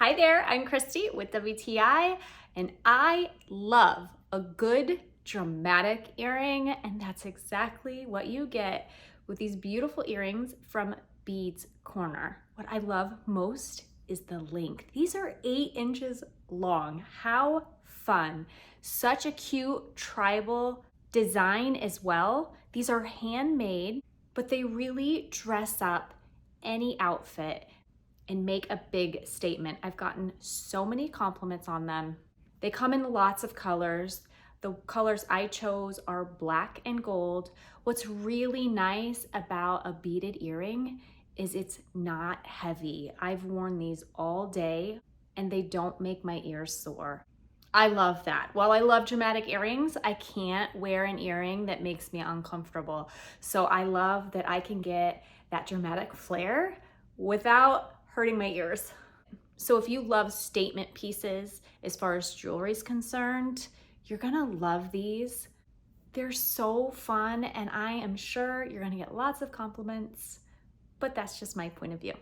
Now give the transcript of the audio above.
Hi there, I'm Christy with WTI, and I love a good dramatic earring, and that's exactly what you get with these beautiful earrings from Beads Corner. What I love most is the length. These are 8 inches long. How fun. Such a cute tribal design as well. These are handmade, but they really dress up any outfit and make a big statement. I've gotten so many compliments on them. They come in lots of colors. The colors I chose are black and gold. What's really nice about a beaded earring is it's not heavy. I've worn these all day and they don't make my ears sore. I love that. While I love dramatic earrings, I can't wear an earring that makes me uncomfortable. So I love that I can get that dramatic flair without hurting my ears. So if you love statement pieces as far as jewelry is concerned, you're gonna love these. They're so fun, and I am sure you're gonna get lots of compliments, but that's just my point of view.